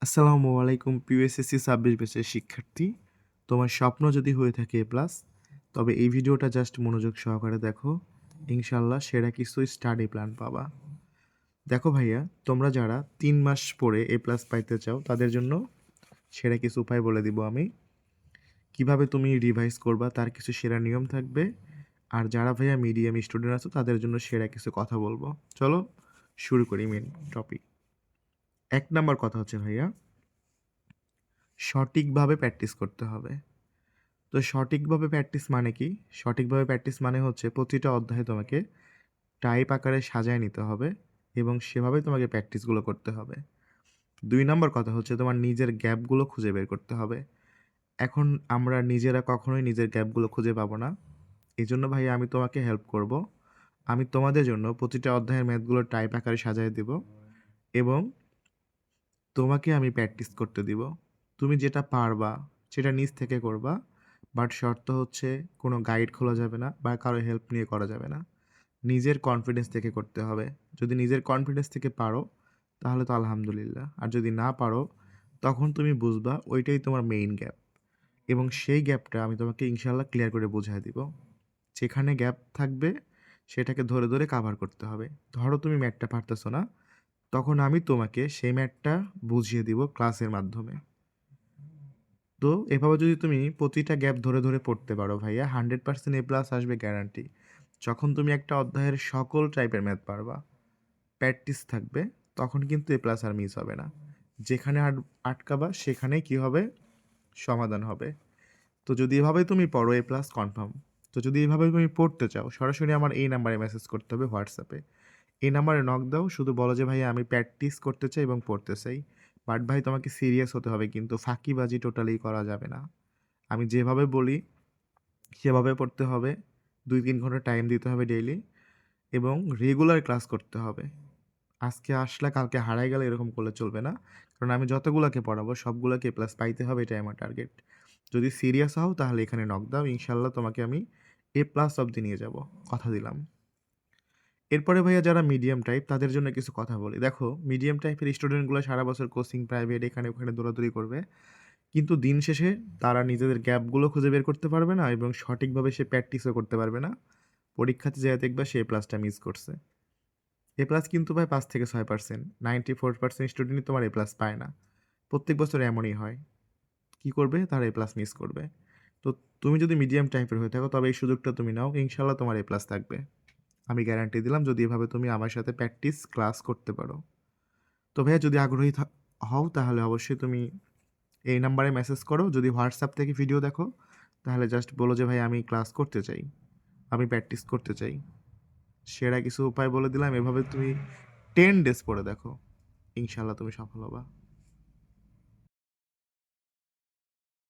আসসালামু আলাইকুম প্রিয় এসএসসি 26 ব্যাচের শিক্ষার্থী। তোমার স্বপ্ন যদি হয়ে থাকে এ প্লাস, তবে এই ভিডিওটা জাস্ট মনোযোগ সহকারে দেখো। ইনশাআল্লাহ সেরা কিছু স্টাডি প্ল্যান পাবা। দেখো ভাইয়া, তোমরা যারা 3 মাস পরে এ প্লাস পাইতে চাও তাদের জন্য সেরা কিছু উপায় বলে দিব আমি। কিভাবে তুমি রিভাইজ করবা তার কিছু সেরা নিয়ম থাকবে। আর যারা ভাইয়া মিডিয়াম স্টুডেন্ট আছো তাদের জন্য সেরা কিছু কথা বলবো। চলো শুরু করি মেন টপিক। 1 নাম্বার কথা হচ্ছে ভাইয়া, সঠিকভাবে প্র্যাকটিস করতে হবে। তো সঠিকভাবে প্র্যাকটিস মানে কি? সঠিকভাবে প্র্যাকটিস মানে হচ্ছে প্রতিটা অধ্যায়ে তোমাকে টাইপ আকারে সাজায় নিতে হবে এবং সেভাবেই তোমাকে প্র্যাকটিসগুলো করতে হবে। 2 নাম্বার কথা হচ্ছে তোমার নিজের গ্যাপগুলো খুঁজে বের করতে হবে। এখন আমরা নিজেরা কখনোই নিজের গ্যাপগুলো খুঁজে পাবো না। এজন্য ভাই আমি তোমাকে হেল্প করব। আমি তোমাদের জন্য প্রতিটা অধ্যায়ের ম্যাথগুলো টাইপ আকারে সাজায় দিব এবং তোমাকে আমি প্র্যাকটিস করতে দিব। তুমি যেটা পারবা সেটা নিজ থেকে করবা। বাট শর্ত হচ্ছে কোনো গাইড খোলা যাবে না বা কারো হেল্প নিয়ে করা যাবে না। নিজের কনফিডেন্স থেকে করতে হবে। যদি নিজের কনফিডেন্স থেকে পারো তাহলে তো আলহামদুলিল্লাহ। আর যদি না পারো তখন তুমি বুঝবা ওইটাই তোমার মেইন গ্যাপ এবং সেই গ্যাপটা আমি তোমাকে ইনশাআল্লাহ ক্লিয়ার করে বুঝায় দিব। যেখানে গ্যাপ থাকবে সেটাকে ধরে, ধরে কাভার করতে হবে। ধরো তুমি ম্যাথটা পারতেছো না, তখন আমি তোমাকে সেই ম্যাথটা বুঝিয়ে দিব ক্লাসের মাধ্যমে। তো এভাবে যদি তুমি প্রতিটা গ্যাপ ধরে, ধরে পড়তে পারো ভাইয়া 100% এ প্লাস আসবে গ্যারান্টি। যখন তুমি একটা অধ্যায়ের সকল টাইপের ম্যাথ পারবা, প্র্যাকটিস থাকবে, তখন কিন্তু এ প্লাস আর মিস হবে না। যেখানে আটকাবা সেখানেই কি হবে? সমাধান হবে। তো যদি এভাবে তুমি পড়ো এ প্লাস কনফার্ম। তো যদি এভাবে তুমি পড়তে চাও সরাসরি আমার এই নাম্বারে মেসেজ করতে হবে হোয়াটসঅ্যাপে। এই নাম্বারে নক দাও, শুধু বলো যে ভাই আমি প্র্যাকটিস করতে চাই এবং পড়তে চাই। বাট ভাই তোমাকে সিরিয়াস হতে হবে, কিন্তু ফাঁকিবাজি টোটালি করা যাবে না। আমি যেভাবে বলি সেভাবে পড়তে হবে। 2-3 ঘন্টা টাইম দিতে হবে ডেইলি এবং রেগুলার ক্লাস করতে হবে। আজকে আসলা কালকে হারায় গেলে এরকম করলে চলবে না। কারণ আমি যতগুলাকে পড়াবো সবগুলাকে এ প্লাস পাইতে হবে, এটাই আমার টার্গেট। যদি সিরিয়াস হও তাহলে এখানে নক দাও। ইনশাআল্লাহ তোমাকে আমি এ প্লাস অবধি নিয়ে যাব। কথা দিলাম। এরপরে ভাইয়া যারা মিডিয়াম টাইপ তাদের জন্য কিছু কথা বলি। দেখো, মিডিয়াম টাইপের স্টুডেন্টগুলো সারা বছর কোচিং, প্রাইভেট এখানে ওখানে দৌড়াদৌড়ি করবে। কিন্তু দিন শেষে তারা নিজেদের গ্যাপগুলো খুঁজে বের করতে পারবে না এবং সঠিকভাবে সে প্র্যাকটিসও করতে পারবে না। পরীক্ষাতে যেয়ে দেখবা সে এ প্লাসটা মিস করছে। এ প্লাস কিন্তু ভাই 5-6%, 94% স্টুডেন্টই তোমার এ প্লাস পায় না। প্রত্যেক বছর এমনই হয়। কি করবে? তারা এ প্লাস মিস করবে। তো তুমি যদি মিডিয়াম টাইপের হয়ে থাকো তবে এই সুযোগটা তুমি নাও। ইনশাআল্লাহ তোমার এ প্লাস থাকবে। আমি গ্যারান্টি দিলাম যদি এভাবে তুমি আমার সাথে প্র্যাকটিস ক্লাস করতে পারো। তো ভাইয়া যদি আগ্রহী হও তাহলে অবশ্যই তুমি এই নাম্বারে মেসেজ করো। যদি হোয়াটসঅ্যাপ থেকে ভিডিও দেখো তাহলে জাস্ট বলো যে ভাই আমি ক্লাস করতে চাই, আমি প্র্যাকটিস করতে চাই। সেরা কিছু উপায় বলে দিলাম, এভাবে তুমি 10 ডেজ পড়ে দেখো, ইনশাআল্লাহ তুমি সফল হবা।